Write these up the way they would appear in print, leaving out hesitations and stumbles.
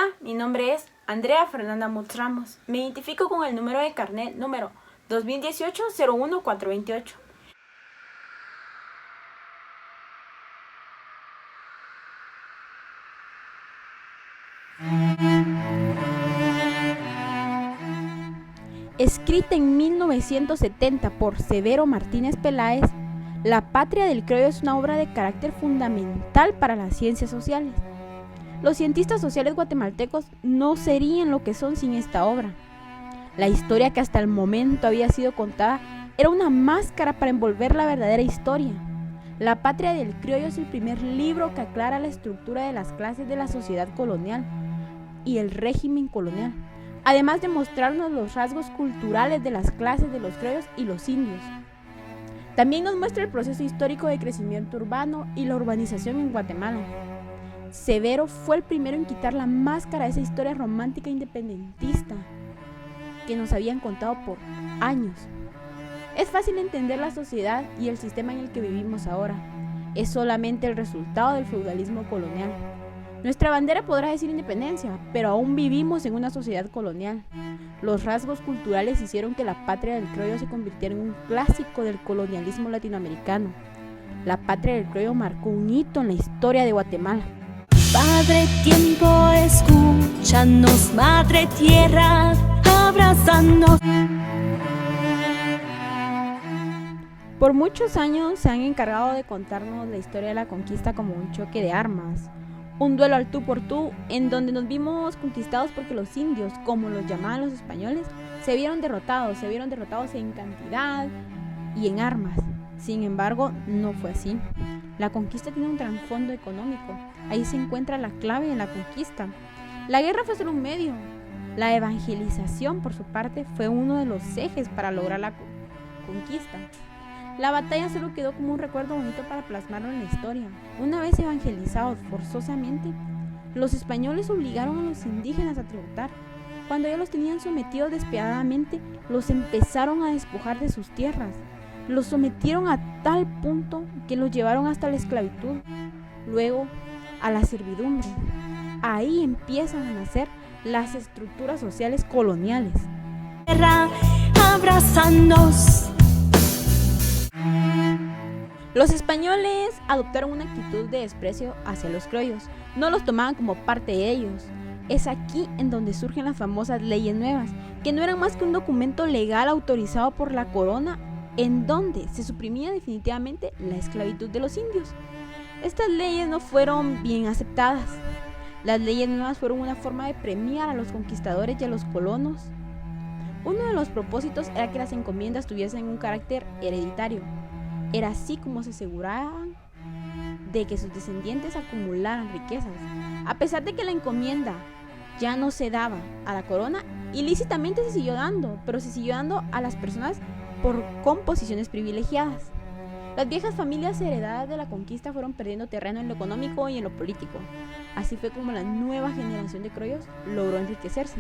Hola, mi nombre es Andrea Fernanda Mutz Ramos. Me identifico con el número de carnet número 2018-01428. Escrita en 1970 por Severo Martínez Peláez, La Patria del Criollo es una obra de carácter fundamental para las ciencias sociales. Los cientistas sociales guatemaltecos no serían lo que son sin esta obra. La historia que hasta el momento había sido contada era una máscara para envolver la verdadera historia. La Patria del Criollo es el primer libro que aclara la estructura de las clases de la sociedad colonial y el régimen colonial, además de mostrarnos los rasgos culturales de las clases de los criollos y los indios. También nos muestra el proceso histórico de crecimiento urbano y la urbanización en Guatemala. Severo fue el primero en quitar la máscara de esa historia romántica independentista que nos habían contado por años. Es fácil entender la sociedad y el sistema en el que vivimos ahora. Es solamente el resultado del feudalismo colonial. Nuestra bandera podrá decir independencia, pero aún vivimos en una sociedad colonial. Los rasgos culturales hicieron que La Patria del Criollo se convirtiera en un clásico del colonialismo latinoamericano. La Patria del Criollo marcó un hito en la historia de Guatemala. Padre tiempo, escúchanos, Madre Tierra, abrazándonos. Por muchos años se han encargado de contarnos la historia de la conquista como un choque de armas, un duelo al tú por tú, en donde nos vimos conquistados porque los indios, como los llamaban los españoles, se vieron derrotados en cantidad y en armas. Sin embargo, no fue así. La conquista tiene un trasfondo económico. Ahí se encuentra la clave de la conquista. La guerra fue solo un medio. La evangelización, por su parte, fue uno de los ejes para lograr la conquista. La batalla solo quedó como un recuerdo bonito para plasmarlo en la historia. Una vez evangelizados forzosamente, los españoles obligaron a los indígenas a tributar. Cuando ya los tenían sometidos despiadadamente, los empezaron a despojar de sus tierras. Los sometieron a tal punto que los llevaron hasta la esclavitud, luego a la servidumbre. Ahí empiezan a nacer las estructuras sociales coloniales. Abrazándonos. Los españoles adoptaron una actitud de desprecio hacia los criollos, no los tomaban como parte de ellos. Es aquí en donde surgen las famosas leyes nuevas, que no eran más que un documento legal autorizado por la corona, en donde se suprimía definitivamente la esclavitud de los indios. Estas leyes no fueron bien aceptadas. Las leyes nuevas fueron una forma de premiar a los conquistadores y a los colonos. Uno de los propósitos era que las encomiendas tuviesen un carácter hereditario. Era así como se aseguraban de que sus descendientes acumularan riquezas. A pesar de que la encomienda ya no se daba a la corona, ilícitamente se siguió dando, pero se siguió dando a las personas con posiciones privilegiadas. Las viejas familias heredadas de la conquista fueron perdiendo terreno en lo económico y en lo político. Así fue como la nueva generación de criollos logró enriquecerse.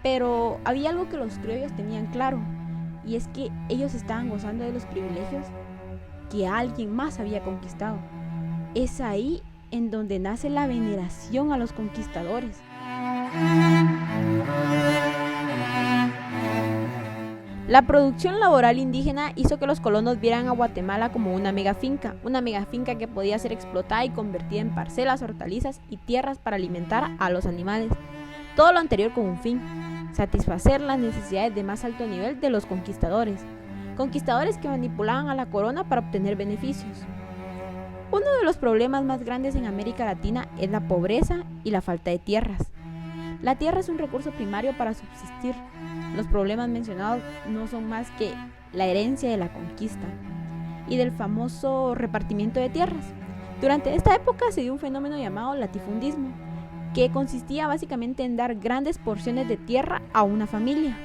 Pero había algo que los criollos tenían claro, y es que ellos estaban gozando de los privilegios que alguien más había conquistado. Es ahí en donde nace la veneración a los conquistadores. La producción laboral indígena hizo que los colonos vieran a Guatemala como una megafinca que podía ser explotada y convertida en parcelas, hortalizas y tierras para alimentar a los animales. Todo lo anterior con un fin: satisfacer las necesidades de más alto nivel de los conquistadores que manipulaban a la corona para obtener beneficios. Uno de los problemas más grandes en América Latina es la pobreza y la falta de tierras. La tierra es un recurso primario para subsistir. Los problemas mencionados no son más que la herencia de la conquista y del famoso repartimiento de tierras. Durante esta época se dio un fenómeno llamado latifundismo, que consistía básicamente en dar grandes porciones de tierra a una familias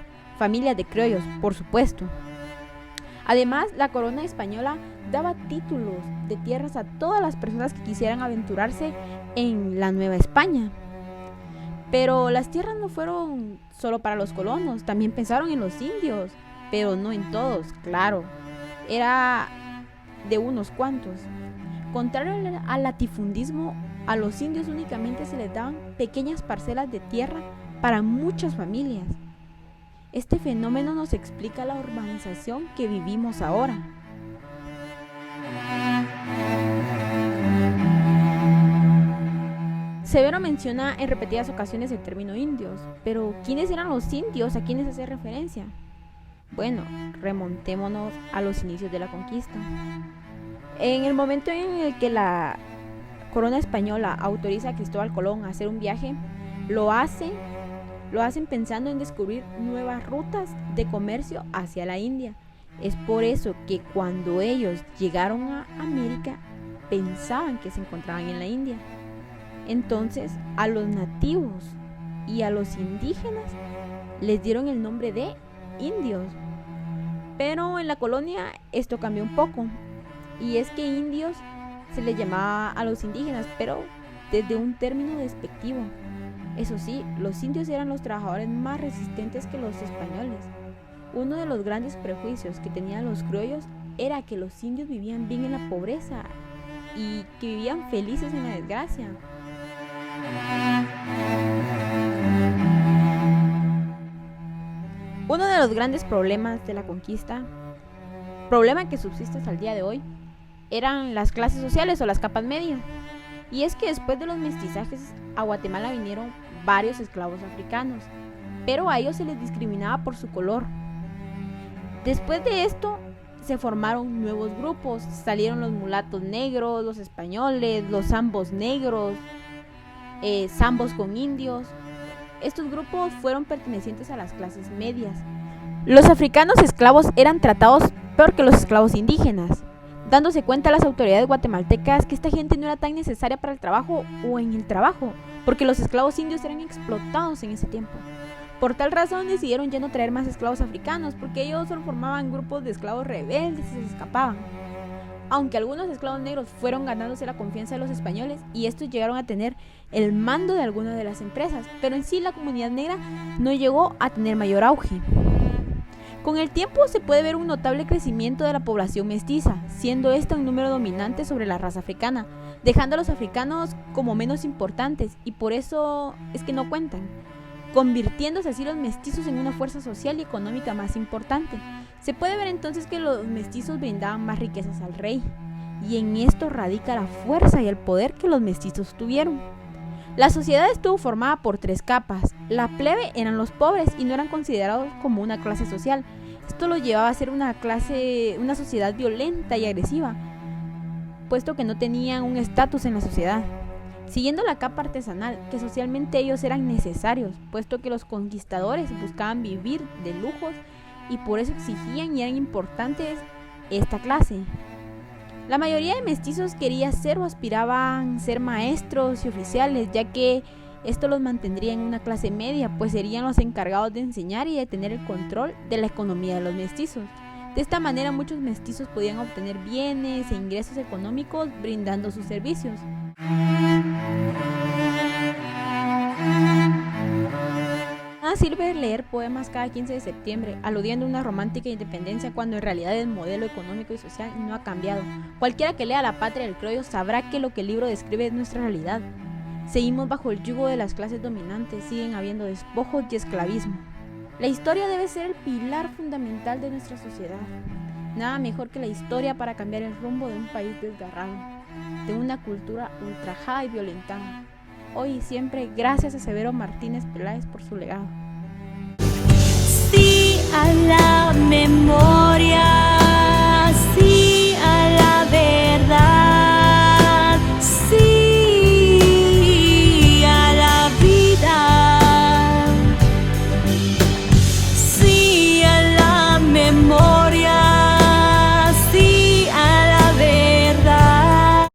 de criollos, por supuesto. Además, la corona española daba títulos de tierras a todas las personas que quisieran aventurarse en la Nueva España. Pero las tierras no fueron solo para los colonos, también pensaron en los indios, pero no en todos, claro, era de unos cuantos. Contrario al latifundismo, a los indios únicamente se les daban pequeñas parcelas de tierra para muchas familias. Este fenómeno nos explica la urbanización que vivimos ahora. Severo menciona en repetidas ocasiones el término indios, pero ¿quiénes eran los indios a quienes hace referencia? Bueno, remontémonos a los inicios de la conquista. En el momento en el que la corona española autoriza a Cristóbal Colón a hacer un viaje, lo hacen pensando en descubrir nuevas rutas de comercio hacia la India. Es por eso que cuando ellos llegaron a América, pensaban que se encontraban en la India. Entonces, a los nativos y a los indígenas les dieron el nombre de indios. Pero en la colonia esto cambió un poco, y es que indios se les llamaba a los indígenas, pero desde un término despectivo. Eso sí, los indios eran los trabajadores más resistentes que los españoles. Uno de los grandes prejuicios que tenían los criollos era que los indios vivían bien en la pobreza y que vivían felices en la desgracia. Uno de los grandes problemas de la conquista, problema que subsiste hasta el día de hoy, eran las clases sociales o las capas medias. Y es que después de los mestizajes a Guatemala vinieron varios esclavos africanos, pero a ellos se les discriminaba por su color. Después de esto se formaron nuevos grupos, salieron los mulatos negros, los españoles, los zambos negros, zambos con indios. Estos grupos fueron pertenecientes a las clases medias. Los africanos esclavos eran tratados peor que los esclavos indígenas, dándose cuenta las autoridades guatemaltecas que esta gente no era tan necesaria para el trabajo o en el trabajo, porque los esclavos indios eran explotados en ese tiempo. Por tal razón decidieron ya no traer más esclavos africanos, porque ellos solo formaban grupos de esclavos rebeldes y se escapaban. Aunque algunos esclavos negros fueron ganándose la confianza de los españoles y estos llegaron a tener el mando de algunas de las empresas, pero en sí la comunidad negra no llegó a tener mayor auge. Con el tiempo se puede ver un notable crecimiento de la población mestiza, siendo esta un número dominante sobre la raza africana, dejando a los africanos como menos importantes y por eso es que no cuentan, convirtiéndose así los mestizos en una fuerza social y económica más importante. Se puede ver entonces que los mestizos brindaban más riquezas al rey, y en esto radica la fuerza y el poder que los mestizos tuvieron. La sociedad estuvo formada por tres capas. La plebe eran los pobres y no eran considerados como una clase social. Esto lo llevaba a ser una sociedad violenta y agresiva, puesto que no tenían un estatus en la sociedad. Siguiendo la capa artesanal, que socialmente ellos eran necesarios, puesto que los conquistadores buscaban vivir de lujos y por eso exigían y eran importantes esta clase. La mayoría de mestizos quería ser o aspiraban ser maestros y oficiales, ya que esto los mantendría en una clase media, pues serían los encargados de enseñar y de tener el control de la economía de los mestizos. De esta manera muchos mestizos podían obtener bienes e ingresos económicos brindando sus servicios. Nada sirve leer poemas cada 15 de septiembre, aludiendo a una romántica independencia cuando en realidad el modelo económico y social no ha cambiado. Cualquiera que lea La Patria del Criollo sabrá que lo que el libro describe es nuestra realidad. Seguimos bajo el yugo de las clases dominantes, siguen habiendo despojos y esclavismo. La historia debe ser el pilar fundamental de nuestra sociedad. Nada mejor que la historia para cambiar el rumbo de un país desgarrado, de una cultura ultrajada y violentada. Hoy y siempre, gracias a Severo Martínez Peláez por su legado. Sí, a la memoria.